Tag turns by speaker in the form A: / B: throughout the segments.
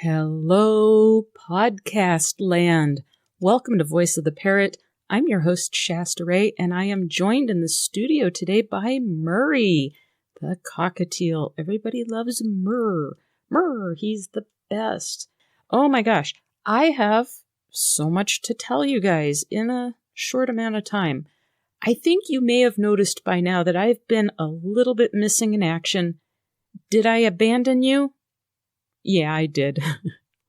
A: Hello, podcast land. Welcome to Voice of the Parrot. I'm your host, Shasta Ray, and I am joined in the studio today by Murray, the cockatiel. Everybody loves Murr. Murr, he's the best. Oh my gosh, I have so much to tell you guys in a short amount of time. I think you may have noticed by now that I've been a little bit missing in action. Did I abandon you? Yeah, I did.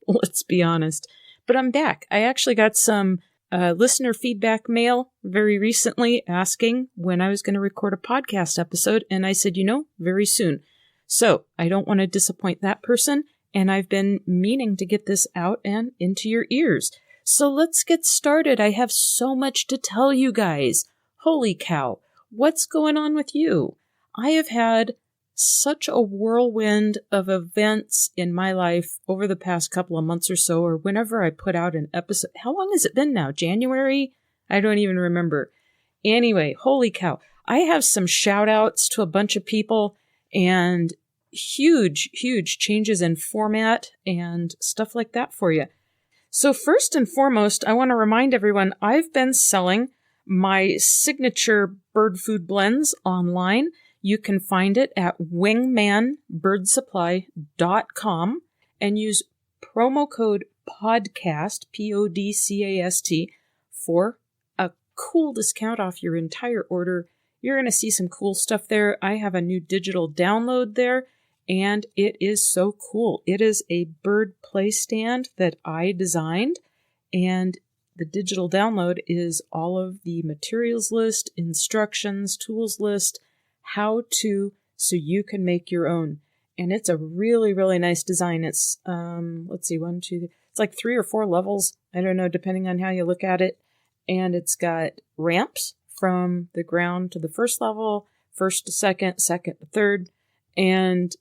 A: Let's be honest. But I'm back. I actually got some listener feedback mail very recently asking when I was going to record a podcast episode, and I said, very soon. So I don't want to disappoint that person, and I've been meaning to get this out and into your ears. So let's get started. I have so much to tell you guys. Holy cow. What's going on with you? I have had such a whirlwind of events in my life over the past couple of months or so, or whenever I put out an episode. How long has it been now? January? I don't even remember. Anyway, holy cow. I have some shout outs to a bunch of people and huge changes in format and stuff like that for you. So first and foremost, I want to remind everyone I've been selling my signature bird food blends online. You can find it at wingmanbirdsupply.com and use promo code PODCAST, PODCAST, for a cool discount off your entire order. You're going to see some cool stuff there. I have a new digital download there, and it is so cool. It is a bird play stand that I designed, and the digital download is all of the materials list, instructions, tools list, how to, so you can make your own. And it's a really nice design. It's, it's like 3 or 4 levels. I don't know, depending on how you look at it. And it's got ramps from the ground to the first level, first to second, second to third. And,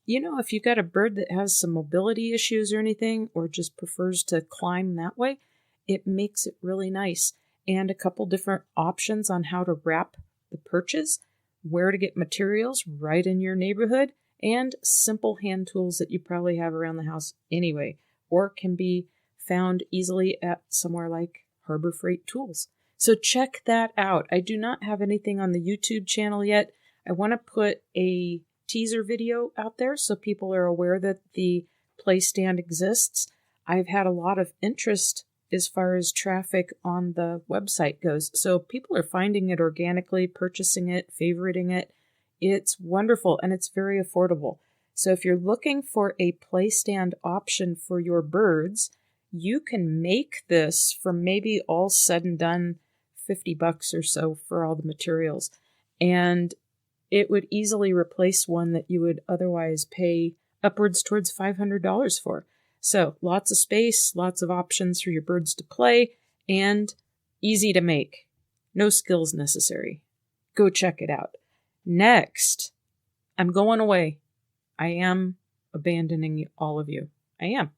A: if you've got a bird that has some mobility issues or anything, or just prefers to climb that way, it makes it really nice. And a couple different options on how to wrap the perches, where to get materials right in your neighborhood, and simple hand tools that you probably have around the house anyway, or can be found easily at somewhere like Harbor Freight Tools. So check that out. I do not have anything on the YouTube channel yet. I want to put a teaser video out there so people are aware that the play stand exists. I've had a lot of interest as far as traffic on the website goes. So people are finding it organically, purchasing it, favoriting it. It's wonderful, and it's very affordable. So if you're looking for a play stand option for your birds, you can make this for maybe all said and done $50 or so for all the materials. And it would easily replace one that you would otherwise pay upwards towards $500 for. So lots of space, lots of options for your birds to play, and easy to make. No skills necessary. Go check it out. Next, I'm going away. I am abandoning all of you. I'm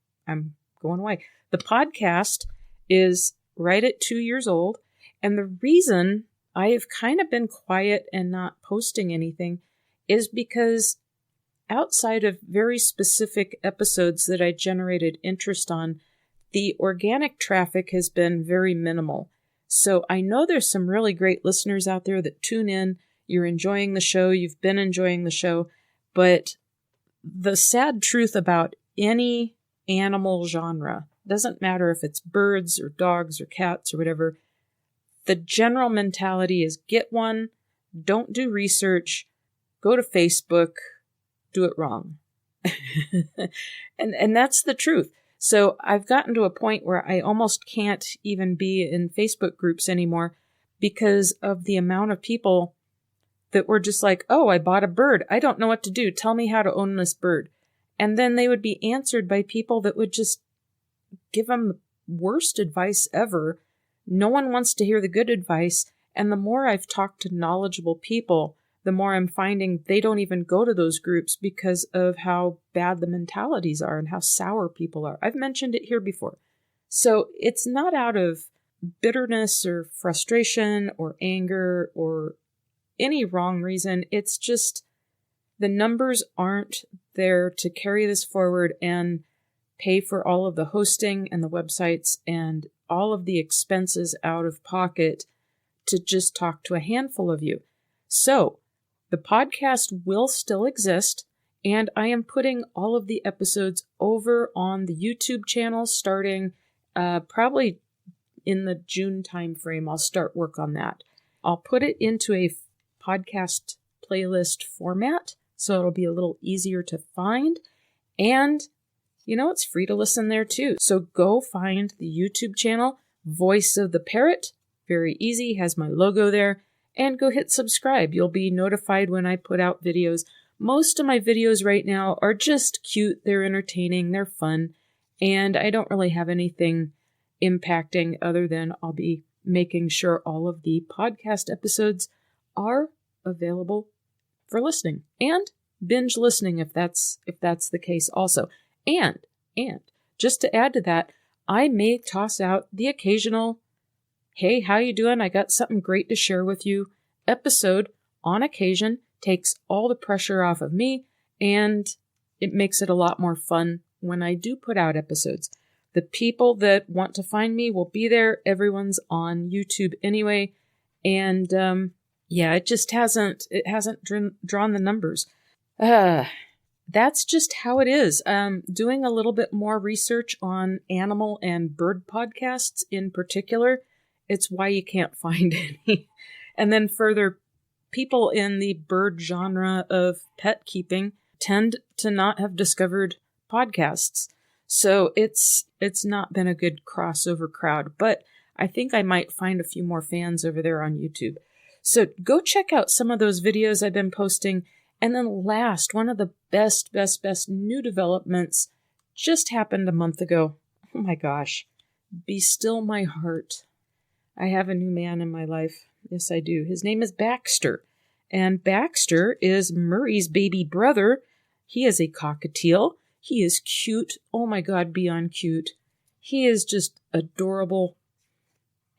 A: going away. The podcast is right at 2 years old, and the reason I have kind of been quiet and not posting anything is because outside of very specific episodes that I generated interest on, the organic traffic has been very minimal. So I know there's some really great listeners out there that tune in. You're enjoying the show. You've been enjoying the show. But the sad truth about any animal genre, doesn't matter if it's birds or dogs or cats or whatever, the general mentality is get one, don't do research, go to Facebook, do it wrong. and that's the truth. So I've gotten to a point where I almost can't even be in Facebook groups anymore because of the amount of people that were just like, oh, I bought a bird. I don't know what to do. Tell me how to own this bird. And then they would be answered by people that would just give them the worst advice ever. No one wants to hear the good advice. And the more I've talked to knowledgeable people, the more I'm finding they don't even go to those groups because of how bad the mentalities are and how sour people are. I've mentioned it here before. So it's not out of bitterness or frustration or anger or any wrong reason. It's just the numbers aren't there to carry this forward. And pay for all of the hosting and the websites and all of the expenses out of pocket to just talk to a handful of you. So the podcast will still exist, and I am putting all of the episodes over on the YouTube channel starting probably in the June timeframe. I'll start work on that. I'll put it into a podcast playlist format, so it'll be a little easier to find. And, it's free to listen there too. So go find the YouTube channel, Voice of the Parrot. Very easy, has my logo there. And go hit subscribe. You'll be notified when I put out videos. Most of my videos right now are just cute. They're entertaining. They're fun. And I don't really have anything impacting other than I'll be making sure all of the podcast episodes are available for listening and binge listening if that's the case also. And just to add to that, I may toss out the occasional, hey, how you doing? I got something great to share with you episode on occasion. Takes all the pressure off of me, and it makes it a lot more fun when I do put out episodes. The people that want to find me will be there. Everyone's on YouTube anyway. And it just hasn't drawn the numbers. That's just how it is. Doing a little bit more research on animal and bird podcasts in particular. It's why you can't find any. And then further, people in the bird genre of pet keeping tend to not have discovered podcasts. So it's not been a good crossover crowd, but I think I might find a few more fans over there on YouTube. So go check out some of those videos I've been posting. And then last, one of the best new developments just happened a month ago. Oh my gosh. Be still my heart. I have a new man in my life. Yes, I do. His name is Baxter. And Baxter is Murray's baby brother. He is a cockatiel. He is cute. Oh my God, beyond cute. He is just adorable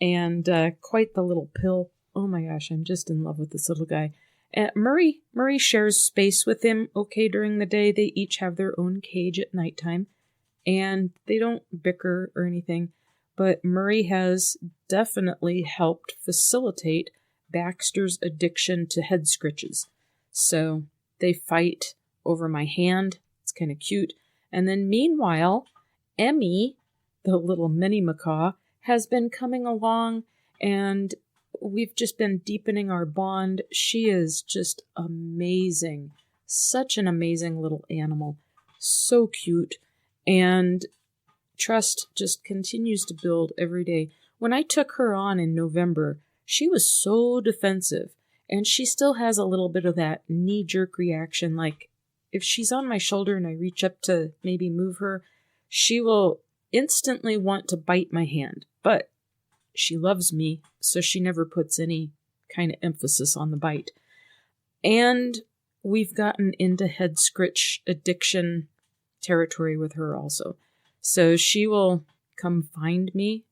A: and quite the little pill. Oh my gosh, I'm just in love with this little guy. Murray shares space with him okay during the day. They each have their own cage at nighttime, and they don't bicker or anything. But Murray has definitely helped facilitate Baxter's addiction to head scritches. So they fight over my hand. It's kind of cute. And then meanwhile, Emmy, the little mini macaw, has been coming along, and we've just been deepening our bond. She is just amazing. Such an amazing little animal. So cute. And trust just continues to build every day. When I took her on in November, she was so defensive, and she still has a little bit of that knee-jerk reaction. Like, if she's on my shoulder and I reach up to maybe move her, she will instantly want to bite my hand. But she loves me, so she never puts any kind of emphasis on the bite. And we've gotten into head scritch addiction territory with her also. So she will come find me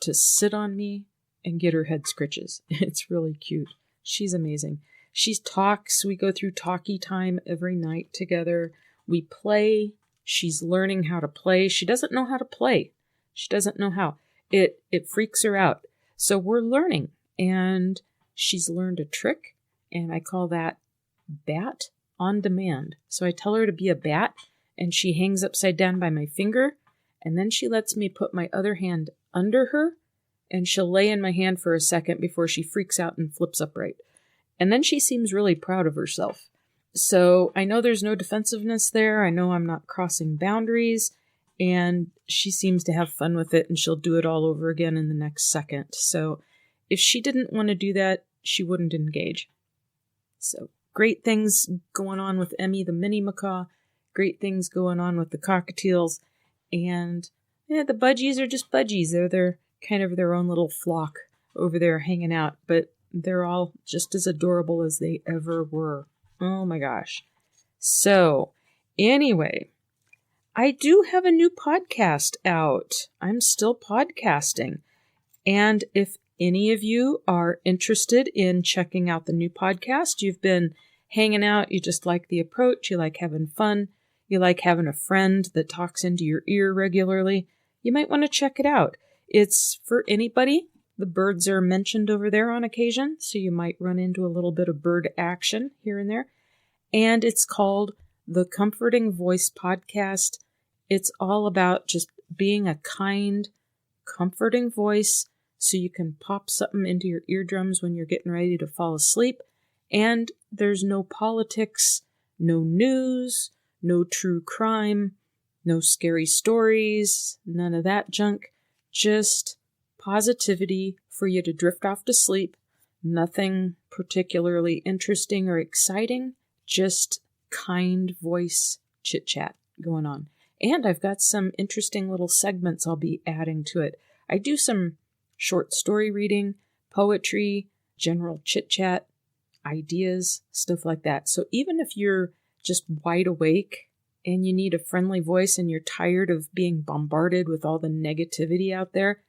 A: to sit on me and get her head scritches. It's really cute. She's amazing. She talks. We go through talkie time every night together. We play. She's learning how to play. She doesn't know how to play. She doesn't know how. It freaks her out. So we're learning. And she's learned a trick, and I call that bat on demand. So I tell her to be a bat, and she hangs upside down by my finger, and then she lets me put my other hand under her, and she'll lay in my hand for a second before she freaks out and flips upright. And then she seems really proud of herself. So I know there's no defensiveness there. I know I'm not crossing boundaries, and she seems to have fun with it, and she'll do it all over again in the next second. So if she didn't want to do that, she wouldn't engage. So great things going on with Emmy, the mini macaw. Great things going on with the cockatiels. And yeah, the budgies are just budgies. They're kind of their own little flock over there hanging out. But they're all just as adorable as they ever were. Oh my gosh. So anyway, I do have a new podcast out. I'm still podcasting. And if any of you are interested in checking out the new podcast, you've been hanging out, you just like the approach, you like having fun, you like having a friend that talks into your ear regularly, you might want to check it out. It's for anybody. The birds are mentioned over there on occasion, so you might run into a little bit of bird action here and there. And it's called the Comforting Voice Podcast. It's all about just being a kind, comforting voice so you can pop something into your eardrums when you're getting ready to fall asleep. And there's no politics, no news, no true crime, no scary stories, none of that junk. Just positivity for you to drift off to sleep. Nothing particularly interesting or exciting, just kind voice chit-chat going on. And I've got some interesting little segments I'll be adding to it. I do some short story reading, poetry, general chit-chat, ideas, stuff like that. So even if you're just wide awake and you need a friendly voice and you're tired of being bombarded with all the negativity out there,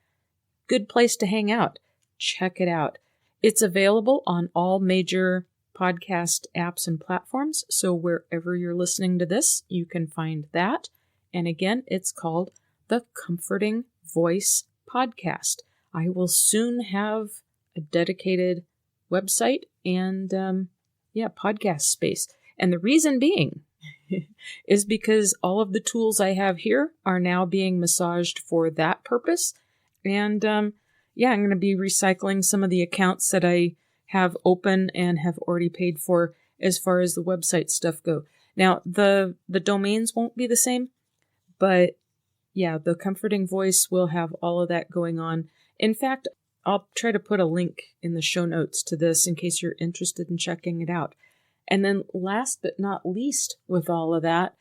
A: good place to hang out. Check it out. It's available on all major podcast apps and platforms. So wherever you're listening to this, you can find that. And again, it's called the Comforting Voice Podcast. I will soon have a dedicated website and, podcast space. And the reason being is because all of the tools I have here are now being massaged for that purpose. And, I'm going to be recycling some of the accounts that I have open and have already paid for as far as the website stuff go. Now, the domains won't be the same, but yeah, the Comforting Voice will have all of that going on. In fact, I'll try to put a link in the show notes to this in case you're interested in checking it out. And then last but not least with all of that,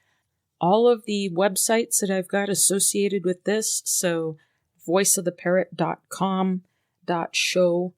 A: all of the websites that I've got associated with this, so voiceoftheparrot.com, .show,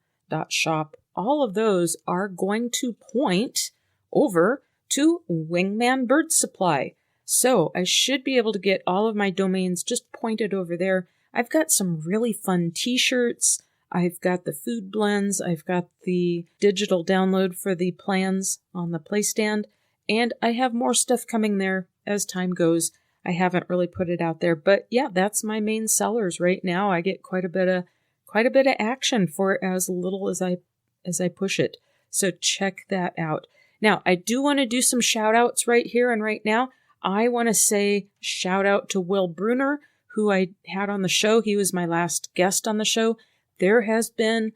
A: .shop, all of those are going to point over to Wingman Bird Supply. So I should be able to get all of my domains just pointed over there. I've got some really fun t-shirts. I've got the food blends. I've got the digital download for the plans on the playstand. And I have more stuff coming there as time goes. I haven't really put it out there, but yeah, that's my main sellers right now. I get quite a bit of action for as little as I push it. So check that out. Now, I do want to do some shout outs right here and right now. I want to say shout out to Will Bruner, who I had on the show. He was my last guest on the show. There has been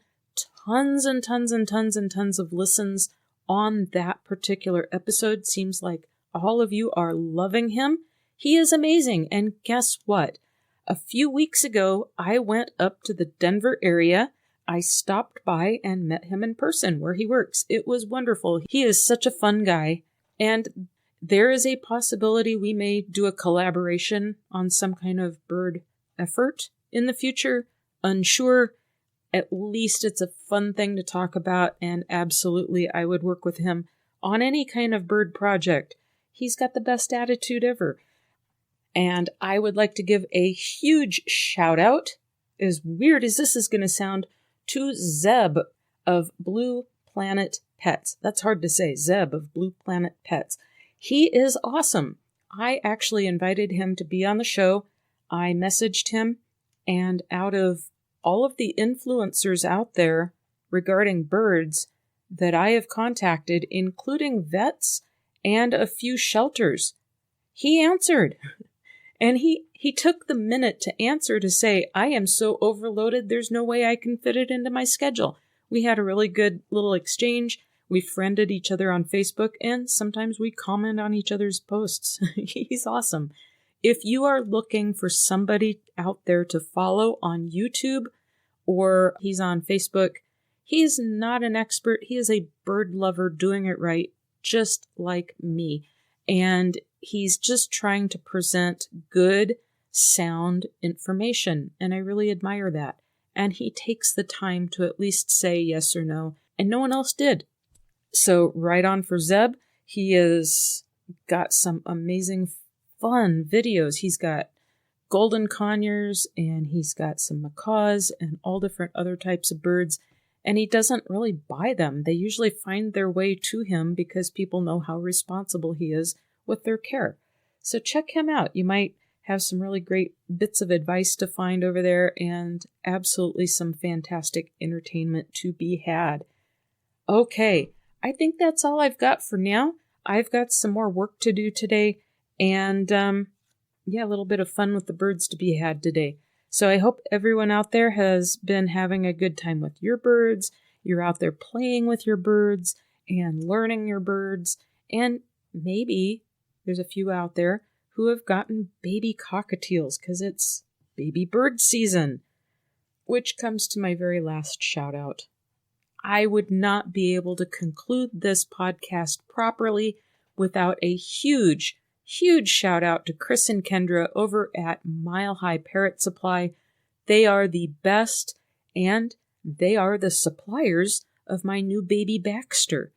A: tons and tons and tons and tons of listens on that particular episode. Seems like all of you are loving him. He is amazing. And guess what? A few weeks ago, I went up to the Denver area. I stopped by and met him in person where he works. It was wonderful. He is such a fun guy. And there is a possibility we may do a collaboration on some kind of bird effort in the future. Unsure. At least it's a fun thing to talk about, and absolutely I would work with him on any kind of bird project. He's got the best attitude ever. And I would like to give a huge shout out, as weird as this is going to sound, to Zeb of Blue Planet Pets. That's hard to say. Zeb of Blue Planet Pets. He is awesome. I actually invited him to be on the show. I messaged him, and out of all of the influencers out there regarding birds that I have contacted, including vets and a few shelters, he answered. And he took the minute to answer to say, I am so overloaded, there's no way I can fit it into my schedule. We had a really good little exchange. We friended each other on Facebook, and sometimes we comment on each other's posts. He's awesome. If you are looking for somebody out there to follow on YouTube, or he's on Facebook, he's not an expert. He is a bird lover doing it right, just like me. And he's just trying to present good, sound information. And I really admire that. And he takes the time to at least say yes or no. And no one else did. So right on for Zeb. He has got some amazing fun videos. He's got golden conures, and he's got some macaws and all different other types of birds. And he doesn't really buy them. They usually find their way to him because people know how responsible he is with their care. So check him out. You might have some really great bits of advice to find over there and absolutely some fantastic entertainment to be had. Okay, I think that's all I've got for now. I've got some more work to do today and a little bit of fun with the birds to be had today. So I hope everyone out there has been having a good time with your birds. You're out there playing with your birds and learning your birds. And maybe there's a few out there who have gotten baby cockatiels because it's baby bird season, which comes to my very last shout out. I would not be able to conclude this podcast properly without a huge shout out to Chris and Kendra over at Mile High Parrot Supply. They are the best and they are the suppliers of my new baby Baxter.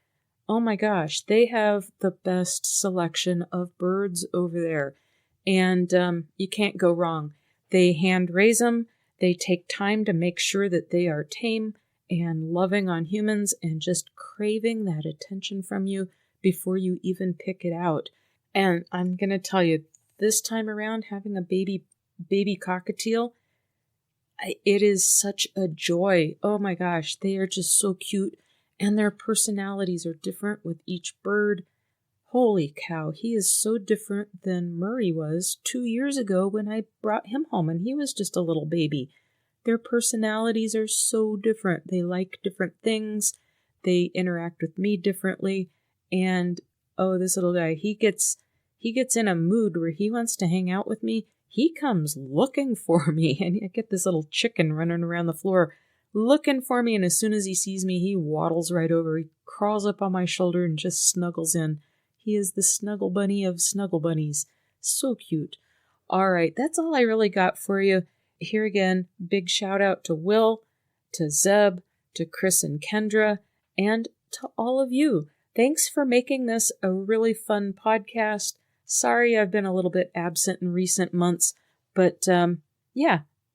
A: Oh my gosh, they have the best selection of birds over there. And you can't go wrong. They hand raise them. They take time to make sure that they are tame and loving on humans and just craving that attention from you before you even pick it out. And I'm going to tell you, this time around, having a baby cockatiel, it is such a joy. Oh my gosh, they are just so cute. And their personalities are different with each bird. Holy cow, he is so different than Murray was 2 years ago when I brought him home and he was just a little baby. Their personalities are so different. They like different things. They interact with me differently. And this little guy, he gets in a mood where he wants to hang out with me. He comes looking for me, and I get this little chicken running around the floor looking for me, and as soon as he sees me, he waddles right over. He crawls up on my shoulder and just snuggles in. He is the snuggle bunny of snuggle bunnies. So cute. All right, that's all I really got for you. Here again, big shout out to Will, to Zeb, to Chris and Kendra, and to all of you. Thanks for making this a really fun podcast. Sorry I've been a little bit absent in recent months, but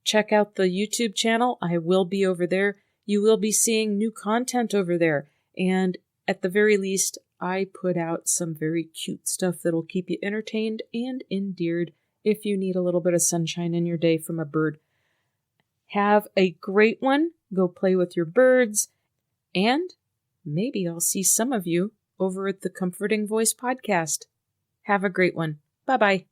A: check out the YouTube channel. I will be over there. You will be seeing new content over there. And at the very least, I put out some very cute stuff that'll keep you entertained and endeared if you need a little bit of sunshine in your day from a bird. Have a great one. Go play with your birds. And maybe I'll see some of you over at the Comforting Voice podcast. Have a great one. Bye-bye.